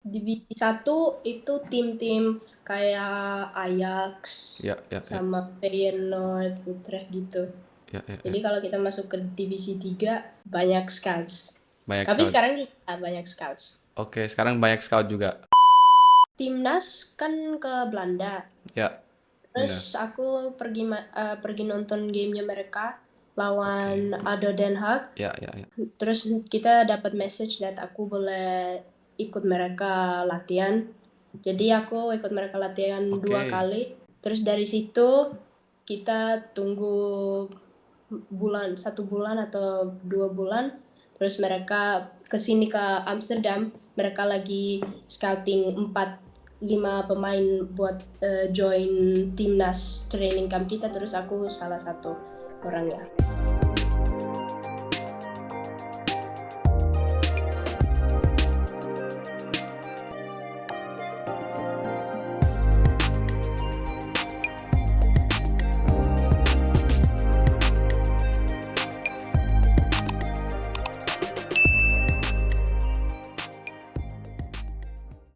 Divisi 1 itu tim-tim kayak Ajax Ya. sama Feyenoord, Utrecht gitu. Jadi Ya. kalau kita masuk ke divisi 3 banyak scouts. Banyak Tapi scout. sekarang juga banyak scouts. Oke, sekarang banyak scout juga. Timnas kan ke Belanda. Ya, benar. Terus aku pergi nonton gamenya mereka lawan Oke. ADO Den Haag. Ya. Terus kita dapat message dat aku boleh ikut mereka latihan. Jadi aku ikut mereka latihan 2 Oke. kali. Terus dari situ kita tunggu 1 bulan atau 2 bulan. Terus mereka kesini ke Amsterdam. Mereka lagi scouting 4-5 pemain buat join timnas training camp kita. Terus aku salah satu orangnya.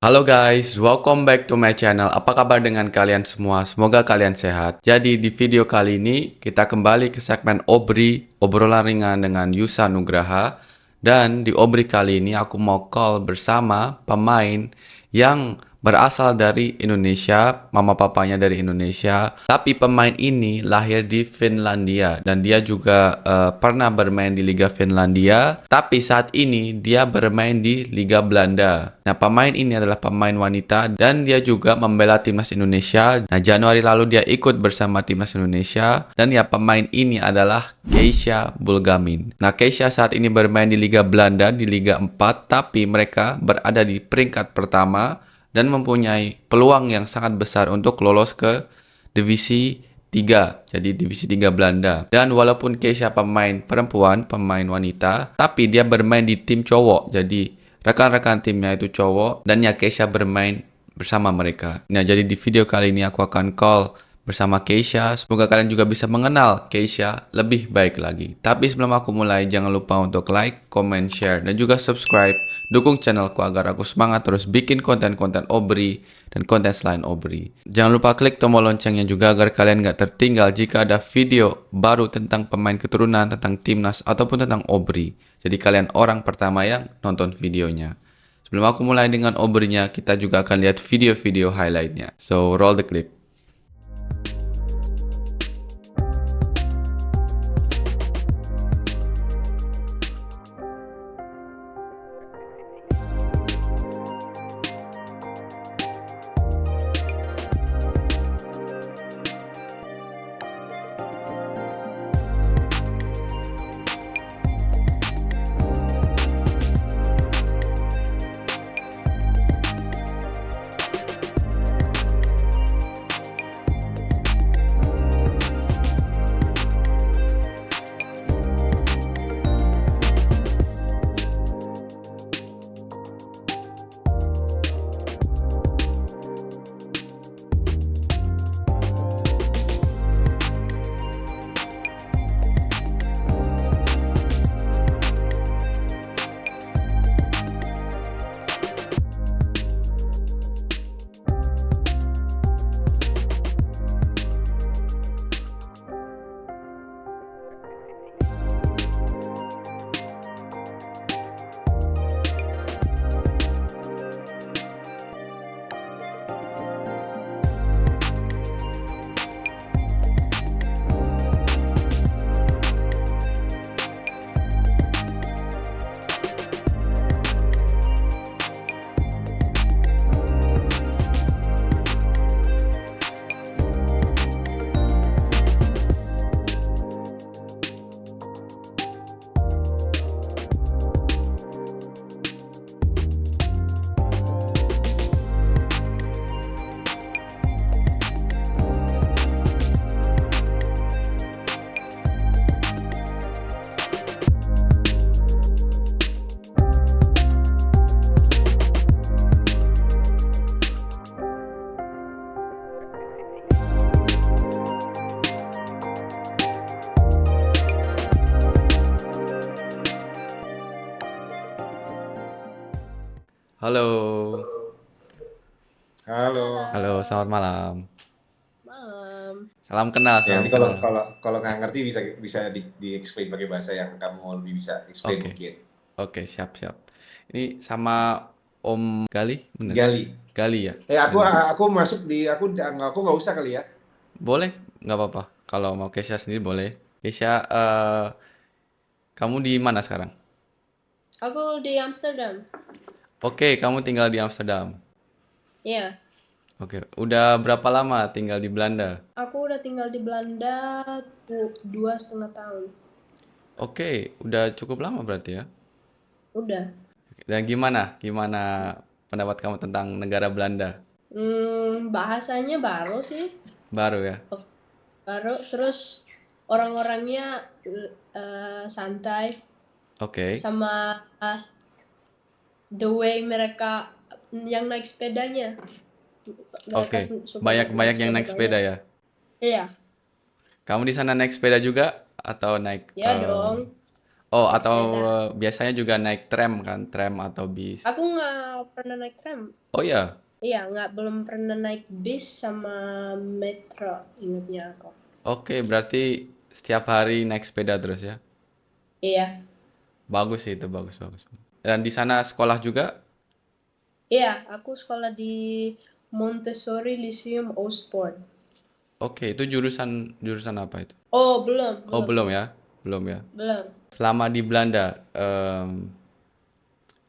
Halo guys, welcome back to my channel. Apa kabar dengan kalian semua? Semoga kalian sehat. Jadi di video kali ini kita kembali ke segmen Obri, obrolan ringan dengan Yusa Nugraha. Dan di Obri kali ini aku mau call bersama pemain yang berasal dari Indonesia, mama papanya dari Indonesia. Tapi pemain ini lahir di Finlandia dan dia juga pernah bermain di Liga Finlandia. Tapi saat ini dia bermain di Liga Belanda. Nah, pemain ini adalah pemain wanita dan dia juga membela timnas Indonesia. Nah, Januari lalu dia ikut bersama timnas Indonesia dan ya pemain ini adalah Keisha Bulgamin. Nah, Keisha saat ini bermain di Liga Belanda di Liga 4, tapi mereka berada di peringkat pertama dan mempunyai peluang yang sangat besar untuk lolos ke divisi 3, jadi divisi 3 Belanda. Dan walaupun Keisha pemain perempuan, pemain wanita, tapi dia bermain di tim cowok. Jadi rekan-rekan timnya itu cowok dan ya Keisha bermain bersama mereka. Nah, jadi di video kali ini aku akan call bersama Keisha. Semoga kalian juga bisa mengenal Keisha lebih baik lagi. Tapi sebelum aku mulai, jangan lupa untuk like, comment, share, dan juga subscribe. Dukung channelku agar aku semangat terus bikin konten-konten Obri dan konten selain Obri. Jangan lupa klik tombol loncengnya juga agar kalian gak tertinggal jika ada video baru tentang pemain keturunan, tentang timnas, ataupun tentang Obri. Jadi kalian orang pertama yang nonton videonya. Sebelum aku mulai dengan Obrinya, kita juga akan lihat video-video highlightnya. So, roll the clip. Halo. Halo. Halo, Halo, selamat malam. malam. Salam kenal, Ya, salam nanti kalau kenal. kalau kalau nggak ngerti bisa bisa di explain pakai bahasa yang kamu lebih bisa explain Oke, mungkin. oke, siap, siap. Ini sama Om Gali, bener? Gali. Gali ya, Aku Gali. aku masuk di aku nggak usah kali ya. Boleh, nggak apa-apa. Kalau mau Kesha sendiri boleh. Kesha, kamu di mana sekarang? Aku di Amsterdam. Oke, kamu tinggal di Amsterdam. Iya, Oke, udah berapa lama tinggal di Belanda? aku udah tinggal di Belanda 2,5 tahun. Oke, udah cukup lama berarti ya. Udah. Dan gimana pendapat kamu tentang negara Belanda? Bahasanya baru sih. Baru ya. Baru, terus orang-orangnya santai, Oke, sama the way mereka yang naik sepedanya. Mereka oke. suka naik Banyak yang sepeda naik banyak. sepeda ya. Iya, Kamu di sana naik sepeda juga atau naik ya dong, oh naik atau sepeda. biasanya juga naik tram kan, tram atau bis. Aku nggak pernah naik tram. Oh ya. Iya, belum pernah naik bis sama metro, ingatnya aku. Oke, berarti setiap hari naik sepeda terus ya. Iya, Bagus sih itu, bagus bagus. Dan di sana sekolah juga? iya, aku sekolah di Montessori Lyceum Oostpoort. Oke, itu jurusan jurusan apa itu? Oh, belum, Oh, belum, belum belum, ya. Belum ya. belum. Selama di Belanda,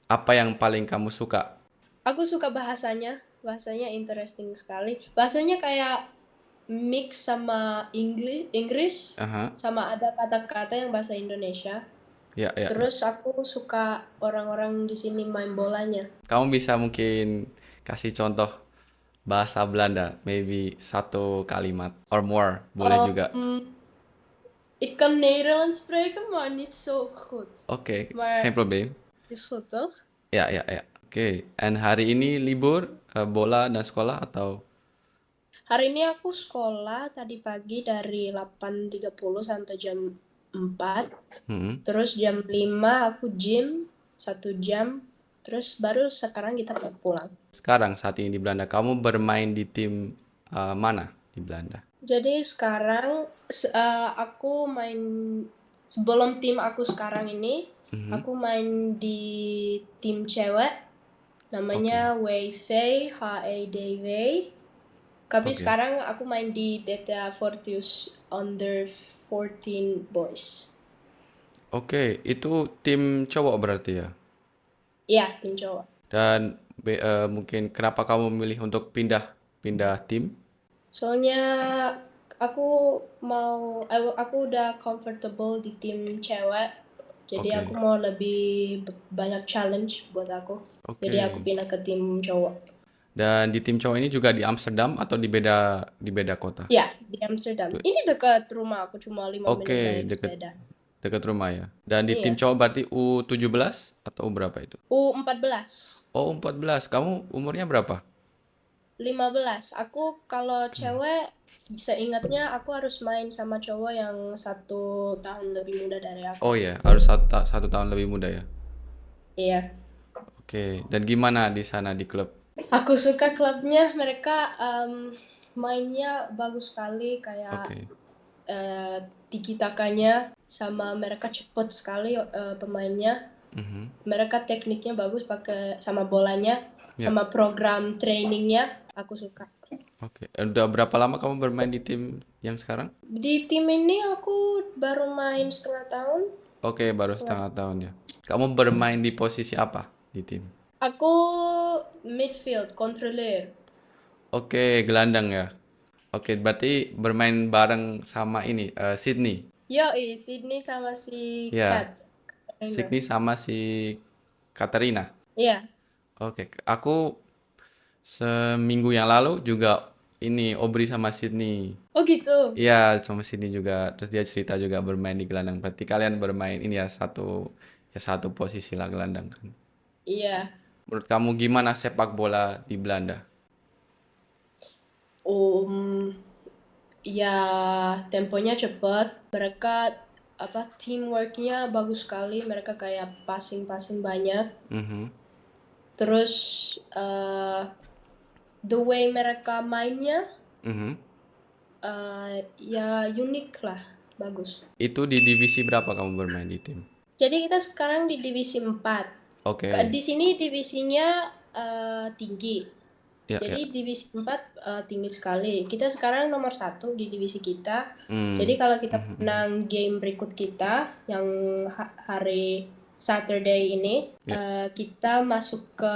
apa yang paling kamu suka? Aku suka bahasanya, bahasanya interesting sekali. Bahasanya kayak mix sama Inggris, Aha. sama ada kata-kata yang bahasa Indonesia. Ya, ya, ya. Terus aku suka orang-orang di sini main bolanya. Kamu bisa mungkin kasih contoh bahasa Belanda, maybe satu kalimat or more, boleh juga. Ik kan Nederlands spreken, maar niet zo goed. Oke, geen Maar probleem. is goed, toch? Ya, ya, ya. Oke, and hari ini libur, bola dan sekolah atau? Hari ini aku sekolah tadi pagi dari 8.30 sampai jam 4. Hmm. Terus jam 5 aku gym 1 jam. Terus baru sekarang kita pulang. Sekarang saat ini di Belanda, kamu bermain di tim mana di Belanda? Jadi sekarang aku main sebelum tim aku sekarang ini, Mhm. aku main di tim cewek Oke, namanya WV HEDW. Tapi oke, sekarang aku main di DTA Fortius Under 14 Boys. oke. Itu tim cowok berarti ya. Iya, tim cowok. Dan mungkin kenapa kamu memilih untuk pindah pindah tim? Soalnya aku aku udah comfortable di tim cewek. Jadi aku Oke, mau lebih banyak challenge buat aku. Jadi aku oke. pindah ke tim cowok. Dan di tim cowok ini juga di Amsterdam atau di beda kota? Ya, di Amsterdam. Ini dekat rumah aku, cuma 5 menit Oke, naik deket sepeda. deket rumah ya. Dan di tim Iya. cowok berarti U17 atau U berapa itu? U14. Oh, 14. Kamu umurnya berapa? 15. Aku kalau cewek, seingatnya aku harus main sama cowok yang 1 tahun lebih muda dari aku. Oh ya, harus satu tahun lebih muda ya. Iya. Oke, dan gimana di sana di klub? Aku suka klubnya, mereka mainnya bagus sekali, kayak Oke, tiki-takanya, sama mereka cepet sekali pemainnya. mhm. Mereka tekniknya bagus pakai sama bolanya, Ya, sama program trainingnya, aku suka. oke. Udah berapa lama kamu bermain di tim yang sekarang? Di tim ini aku baru main setengah tahun. Oke, baru setengah tahun ya. Kamu bermain di posisi apa di tim? Aku midfield, controller. Oke, gelandang ya. Oke, berarti bermain bareng sama ini, Sydney. Yoi, Sydney sama si Ya, Kat. Katarina. Sydney sama si Katerina. Iya. Oke, aku seminggu yang lalu juga ini Aubrey sama Sydney. Oh gitu. Iya, sama Sydney juga. Terus dia cerita juga bermain di gelandang. Berarti kalian bermain ini ya satu posisi lah gelandang kan. Iya. Menurut kamu gimana sepak bola di Belanda? Um, ya temponya cepat. Mereka teamworknya bagus sekali. Mereka kayak passing banyak. Mhm. Terus eh the way mereka mainnya Mhm. ya unik lah, bagus. Itu di divisi berapa kamu bermain di tim? Jadi kita sekarang di divisi 4. Oke. Di sini divisinya tinggi. Ya, ya. Jadi divisi 4 tinggi sekali. Kita sekarang nomor 1 di divisi kita. Jadi Hmm. kalau kita Mhm, mhm. menang game berikut kita yang hari Saturday ini, Ya. kita masuk ke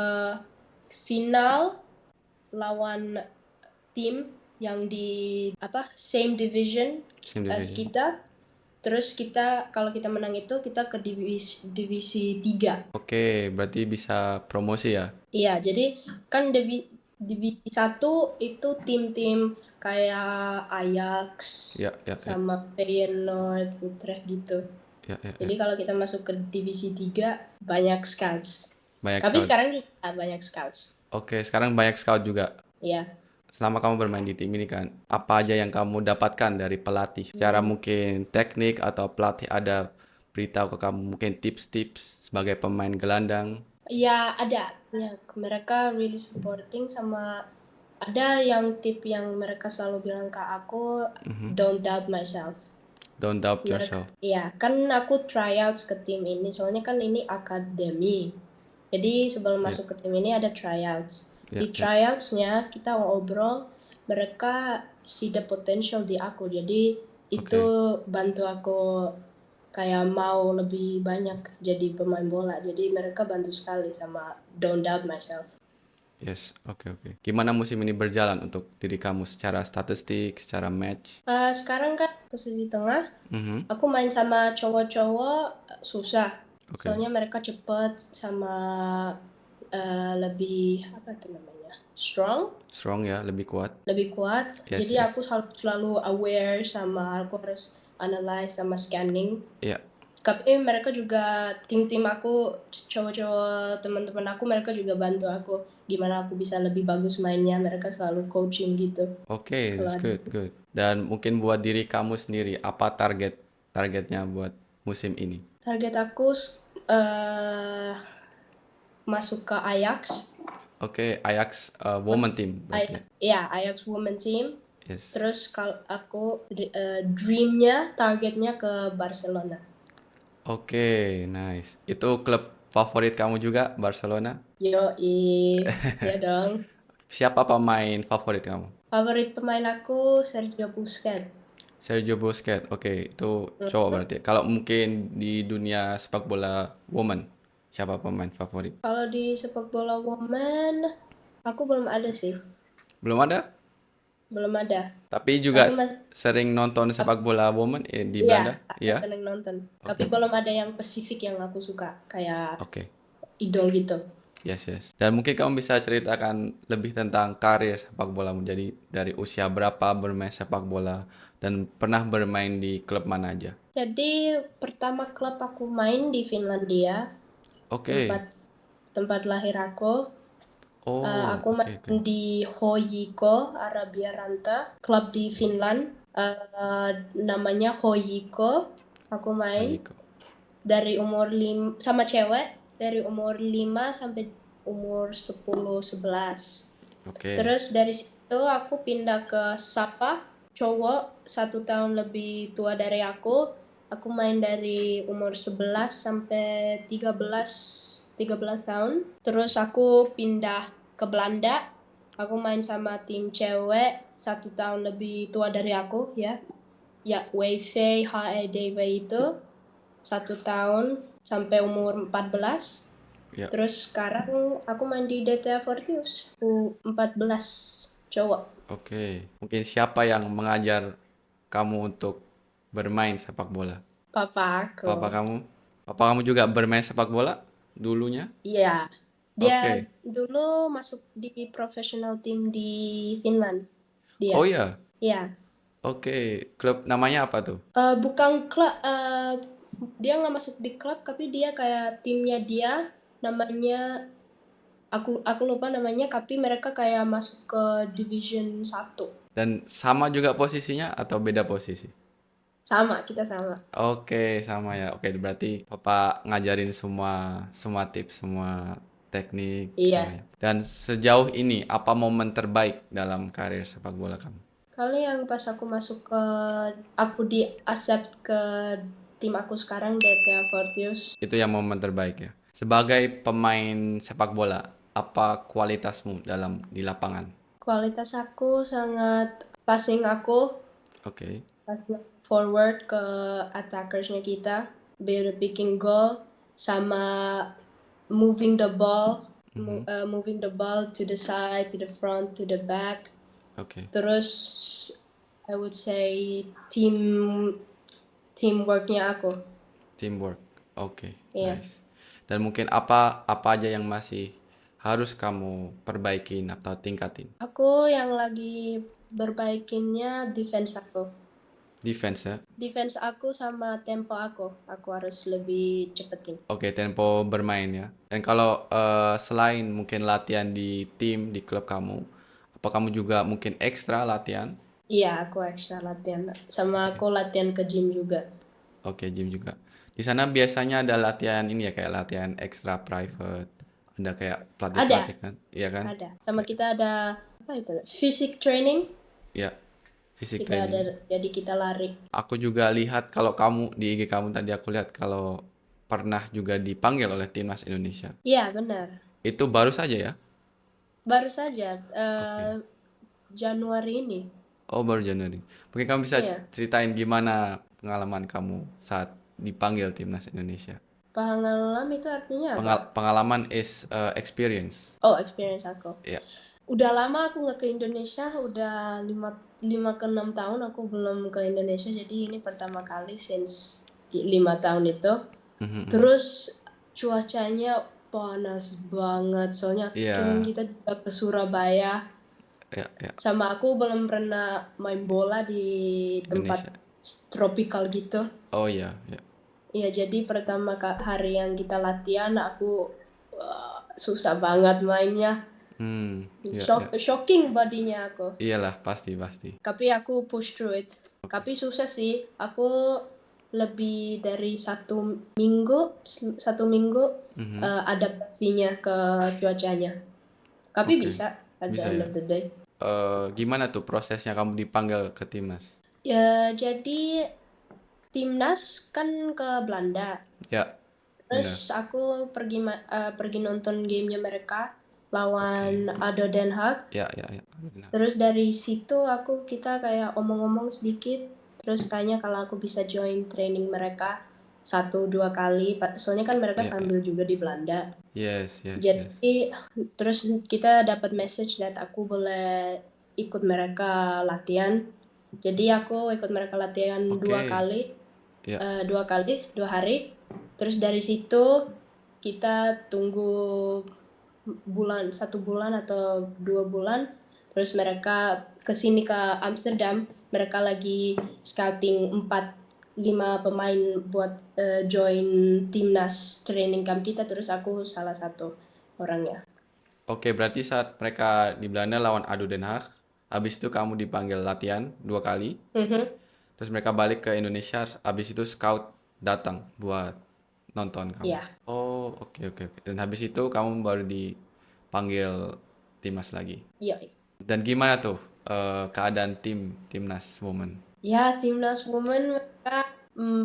final lawan tim yang di same division Same as division. kita. Terus kalau kita menang itu kita ke divisi 3. Oke, berarti bisa promosi ya? Iya, jadi kan divisi 1 itu tim-tim kayak Ajax Ya, ya, ya. sama Feyenoord, Utrecht gitu. Ya, ya, ya. Jadi kalau kita masuk ke divisi 3 banyak scouts. Banyak Tapi scout. sekarang juga banyak scouts. Oke, sekarang banyak scout juga. Iya. Selama kamu bermain di tim ini kan, apa aja yang kamu dapatkan dari pelatih? Secara mungkin teknik atau pelatih ada beritahu ke kamu mungkin tips-tips sebagai pemain gelandang? Ya ada. Ya, mereka really supporting sama ada yang tip yang mereka selalu bilang ke aku, don't doubt myself. Don't doubt Mereka, yourself. iya, kan aku tryouts ke tim ini, soalnya kan ini akademi. Jadi sebelum Ya, masuk ke tim ini ada tryouts. ya, Di ya. tryoutsnya kita ngobrol, mereka see the potential di aku. Jadi itu Oke. bantu aku kayak mau lebih banyak jadi pemain bola. Jadi mereka bantu sekali sama don't doubt myself. Yes, oke, oke. Gimana musim ini berjalan untuk diri kamu secara statistik, secara match? Sekarang kan posisi tengah, Mhm. aku main sama cowok-cowok susah. Oke. Soalnya mereka cepet sama lebih apa itu namanya? Strong, Strong ya, lebih kuat. lebih kuat. Yes, Jadi yes. aku selalu aware sama aku harus analyze sama scanning. Iya. Tapi mereka juga tim-tim aku, cowok-cowok teman-teman aku, mereka juga bantu aku gimana aku bisa lebih bagus mainnya. Mereka selalu coaching gitu. Oke, Kalau that's ada. good, good. Dan mungkin buat diri kamu sendiri, apa targetnya buat musim ini? Target aku masuk ke Ajax. Oke, Ajax woman team berarti ya. Ya, Ajax Women Team. Yes. Terus kalau aku dreamnya, targetnya ke Barcelona. Oke, nice. Itu klub favorit kamu juga, Barcelona? Ya dong. Siapa pemain favorit kamu? Favorit pemain aku Sergio Busquets. Sergio Busquets. Oke, itu cowok berarti. Kalau mungkin di dunia sepak bola woman, siapa pemain favorit? Kalau di sepak bola woman, aku belum ada sih. Belum ada? Belum ada. Tapi juga Aku sering nonton sepak bola woman di iya, Belanda? aku Iya? sering nonton. Tapi Oke. belum ada yang spesifik yang aku suka, kayak Oke. idol gitu. Yes, yes. Dan mungkin kamu bisa ceritakan lebih tentang karir sepak bolamu. Jadi dari usia berapa bermain sepak bola dan pernah bermain di klub mana aja? Jadi pertama klub aku main di Finlandia, Oke. tempat lahir aku. Oh, Aku oke, main oke. di Hoyiko, Arabia Ranta, klub di Finland. Namanya Hoyiko. Aku Oh, main Iko. dari umur 5 sama cewek dari umur 5 sampai umur 10-11. Oke. Terus dari situ aku pindah ke Sapa, cowok 1 tahun lebih tua dari aku. Aku main dari umur 11 sampai 13 tahun. Terus aku pindah ke Belanda. Aku main sama tim cewek 1 tahun lebih tua dari aku ya. Ya, WV, HEDW itu 1 tahun sampai umur 14. Ya. Terus sekarang aku main di DTA Fortius U14 cowok. Oke. Mungkin siapa yang mengajar kamu untuk bermain sepak bola? Papa Papa aku. kamu? Papa kamu juga bermain sepak bola dulunya? Iya. Dia Oke. dulu masuk di professional team di Finland. Oh Dia. iya. Iya. Oke. Klub namanya apa tuh? Bukan klub, dia nggak masuk di klub, tapi dia kayak timnya dia namanya aku lupa namanya, tapi mereka kayak masuk ke Division 1. Dan sama juga posisinya atau beda posisi? Sama, kita sama. Oke, sama ya. Oke, berarti Papa ngajarin semua semua tips, semua teknik Iya. semuanya. Dan sejauh ini apa momen terbaik dalam karir sepak bola kamu? Kali yang pas aku di accept ke tim aku sekarang, DTA Fortius. Itu yang momen terbaik ya. Sebagai pemain sepak bola, apa kualitasmu di lapangan? Kualitas aku sangat passing aku, Oke. passing forward ke attackersnya kita, picking goal, sama moving the ball, moving the ball to the side, to the front, to the back. Oke. Terus I would say teamworknya aku. Teamwork. Oke, Iya. nice. Dan mungkin apa aja yang masih harus kamu perbaikin atau tingkatin? Aku yang lagi perbaikinnya defense aku. Defense ya. Defense aku sama tempo aku. Aku harus lebih cepetin. Oke, tempo bermain ya. Dan kalau selain mungkin latihan di tim di klub kamu, apa kamu juga mungkin ekstra latihan? Iya, aku extra latihan. Sama aku latihan ke gym juga. Oke, gym juga. Di sana biasanya ada latihan ini ya kayak latihan extra private. Ada kayak Ada, pelatih-pelatih kan? Iya kan? ada. Sama kita ada apa itu? Physic training. Iya, fisik Kita ada, training. jadi kita lari. Aku juga lihat kalau kamu di IG kamu tadi aku lihat kalau pernah juga dipanggil oleh timnas Indonesia. Iya, benar. Itu baru saja ya? Baru saja Oke. Januari ini. Oh, baru Januari. Mungkin kamu bisa Iya. ceritain gimana pengalaman kamu saat dipanggil timnas Indonesia. Pengalaman itu artinya apa? Pengalaman is experience. Oh, experience aku. Ya. Udah lama aku nggak ke Indonesia, udah 5 ke 6 tahun aku belum ke Indonesia, jadi ini pertama kali since 5 tahun itu. Terus cuacanya panas banget, soalnya kan Iya, kita juga ke Surabaya, ya, ya. sama aku belum pernah main bola di tempat Indonesia. tropikal gitu. Oh iya, ya. Iya, jadi pertama hari yang kita latihan aku susah banget mainnya. Ya, ya. Shocking badinya aku. Iyalah, pasti, pasti. Tapi aku push through it. Tapi susah sih. Aku lebih dari 1 minggu adaptasinya ke cuacanya. Tapi Oke, bisa at the bisa end ya. of the day. Gimana tuh prosesnya kamu dipanggil ke timnas? Ya, jadi timnas kan ke Belanda. Ya, benar. Terus aku pergi nonton gamenya mereka lawan Oke. ADO Den Haag. Ya, ya, ya. Benar. Terus dari situ kita kayak omong-omong sedikit, terus tanya kalau aku bisa join training mereka 1-2 kali, soalnya kan mereka Ya, ya. sambil juga di Belanda. Yes, yes, yes. Jadi terus kita dapat message that aku boleh ikut mereka latihan. Jadi aku ikut mereka latihan Oke. 2 kali, Ya. 2 hari. Terus dari situ kita tunggu 1 bulan atau 2 bulan. Terus mereka kesini ke Amsterdam. Mereka lagi scouting 4-5 pemain buat join timnas training camp kita. Terus aku salah satu orangnya. Oke, berarti saat mereka di Belanda lawan ADO Den Haag, habis itu kamu dipanggil latihan 2 kali, terus mereka balik ke Indonesia, habis itu scout datang buat nonton kamu. Iya. Oh, oke, oke, oke. Dan habis itu kamu baru dipanggil timnas lagi. Iya. Dan gimana tuh keadaan timnas women? Ya, timnas women mereka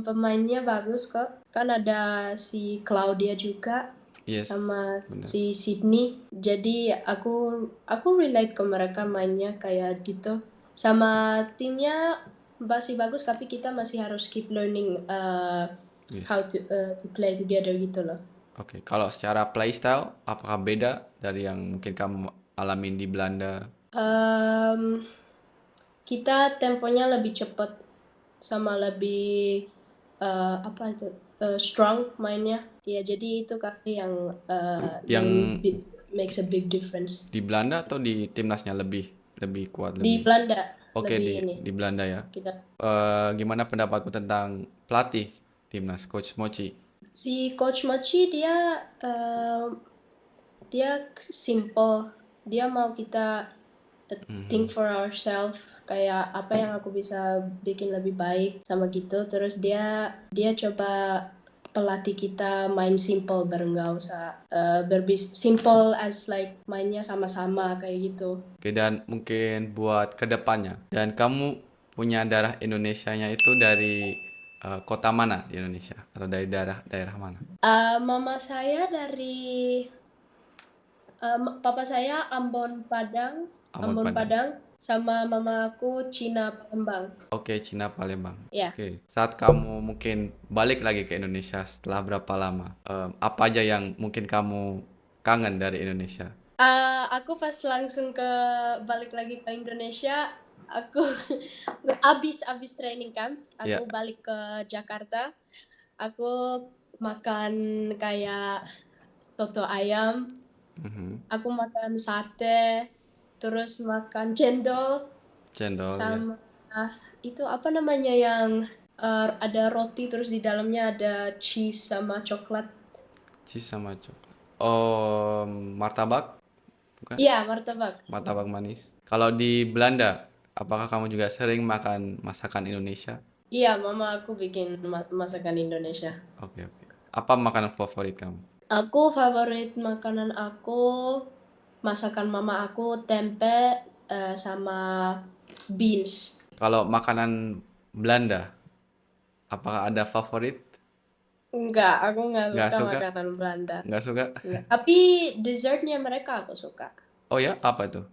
pemainnya bagus kok. Kan ada si Claudia juga Yes, sama benar. si Sydney. Jadi aku relate ke mereka mainnya kayak gitu. Sama timnya masih bagus, tapi kita masih harus keep learning Yes. how to play together gitu loh. Oke, kalau secara playstyle, apakah beda dari yang mungkin kamu alamin di Belanda? Kita temponya lebih cepat sama lebih strong mainnya. Ya, jadi itu kali yang makes a big difference. Di Belanda atau di timnasnya lebih kuat Di lebih? Belanda Oke, lebih ini di Belanda ya. kita. Gimana pendapatku tentang pelatih timnas, Coach Mochi? Si Coach Mochi dia simple. Dia mau kita think for ourselves, kayak apa yang aku bisa bikin lebih baik sama gitu. Terus dia coba pelatih kita main simple bareng, nggak usah simple as like mainnya sama-sama kayak gitu. Oke, dan mungkin buat kedepannya. Dan kamu punya darah Indonesianya itu dari kota mana di Indonesia? Atau dari daerah mana? Mama saya dari papa saya Ambon Padang, Ambon Padang. sama mama aku Cina Palembang. Oke, Cina Palembang. Ya. Oke, saat kamu mungkin balik lagi ke Indonesia setelah berapa lama? Apa aja yang mungkin kamu kangen dari Indonesia? Aku pas langsung balik lagi ke Indonesia, aku abis training camp, Ya. aku balik ke Jakarta, aku makan kayak soto ayam, Mhm. aku makan sate, terus makan cendol, Cendol ya. sama itu apa namanya yang ada roti terus di dalamnya ada cheese sama coklat. Cheese sama coklat. Oh, martabak? Bukan? Iya, martabak. Martabak manis. Kalau di Belanda, apakah kamu juga sering makan masakan Indonesia? Iya, mama aku bikin masakan Indonesia. Oke, oke. Apa makanan favorit kamu? Favorit makanan masakan mama aku tempe sama beans. Kalau makanan Belanda, apakah ada favorit? Enggak, aku nggak Nggak suka suka? makanan Belanda. Nggak suka? Enggak. Tapi dessertnya mereka aku suka. Oh ya, apa itu?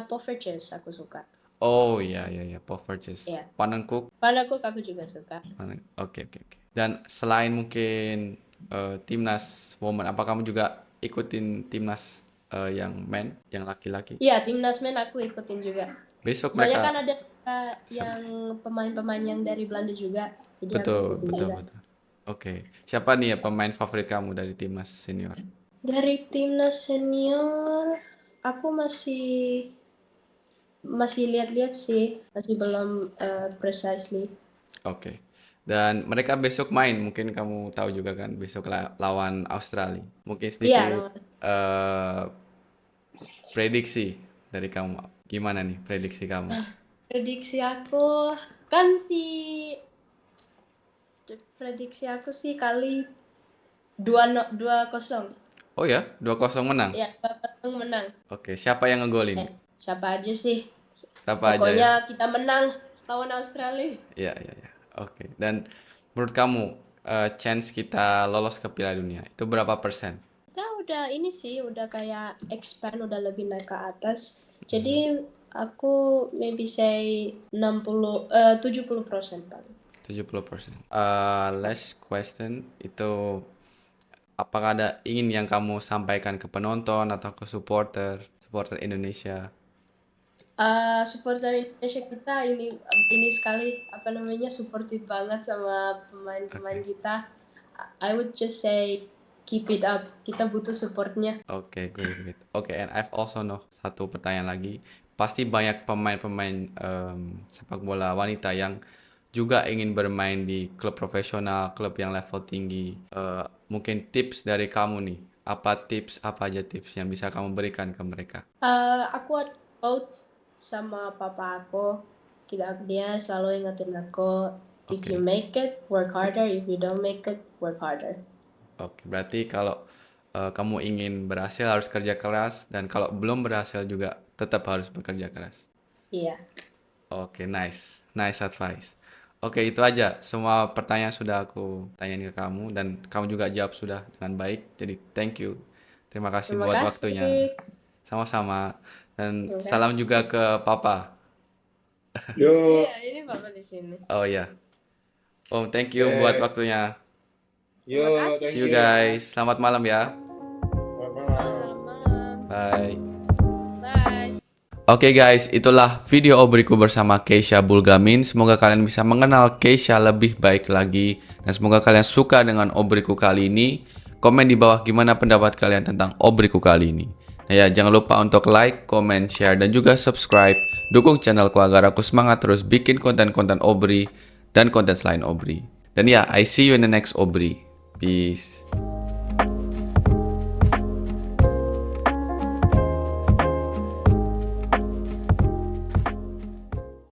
Poffertjes aku suka. Oh iya, iya, iya, Poffertjes. Iya. Panekuk. Panakuk aku juga suka. Oke, oke, oke. Dan selain mungkin timnas woman, apa kamu juga ikutin timnas yang men, yang laki-laki? Iya, timnas men aku ikutin juga. Besok Soalnya mereka. kan ada yang pemain-pemain yang dari Belanda juga. Jadi aku Betul, ikutin betul, juga. betul. Oke. Siapa nih ya pemain favorit kamu dari timnas senior? Dari timnas senior, aku masih lihat-lihat sih, masih belum precisely. Oke. Dan mereka besok main, mungkin kamu tahu juga kan, besok lawan Australia. Mungkin Iya, sedikit prediksi dari kamu. Gimana nih prediksi kamu? prediksi aku kan prediksi aku sih kali 2-0. Oh ya, 2-0 menang. Ya, 2-0 menang. Oke, siapa yang ngegolin? Siapa aja sih. Siapa aja ya? Pokoknya kita menang lawan Australia. Iya, iya, iya. Oke. Dan menurut kamu chance kita lolos ke Piala Dunia itu berapa persen? Kita udah kayak expand, udah lebih naik ke atas. Jadi aku maybe say 70% paling. 70%. Last question itu apakah ada ingin yang kamu sampaikan ke penonton atau ke supporter Indonesia? Supporter Indonesia kita ini sekali apa namanya supportive banget sama pemain-pemain kita. I would just say keep it up. Kita butuh supportnya. Oke, great, great. Oke, and I've also know satu pertanyaan lagi. Pasti banyak pemain-pemain sepak bola wanita yang juga ingin bermain di klub profesional, klub yang level tinggi. Mungkin tips dari kamu nih. Apa aja tips yang bisa kamu berikan ke mereka? Aku quote sama papa aku. Dia selalu ingetin aku, if Oke. you make it, work harder. If you don't make it, work harder. Oke, berarti kalau kamu ingin berhasil harus kerja keras dan kalau belum berhasil juga tetap harus bekerja keras. Iya. Oke, nice. Nice advice. Oke, itu aja. Semua pertanyaan sudah aku tanyain ke kamu dan kamu juga jawab sudah dengan baik. Jadi thank you. Terima kasih Terima buat kasih. waktunya. Sama-sama. Dan Terima salam kasih. juga ke Papa. Yo. Iya, ini papa di sini. Oh ya. Om, thank you buat waktunya. Yo, Terima kasih. thank See you you. guys. Selamat malam ya. Selamat malam. Selamat malam. Bye. Bye. Oke guys, itulah video obriku bersama Keisha Bulgamin. Semoga kalian bisa mengenal Keisha lebih baik lagi. Dan semoga kalian suka dengan obriku kali ini. Komen di bawah gimana pendapat kalian tentang obriku kali ini. Nah ya, jangan lupa untuk like, comment, share, dan juga subscribe. Dukung channelku agar aku semangat terus bikin konten-konten obri dan konten selain obri. Dan ya, I see you in the next obri. Peace.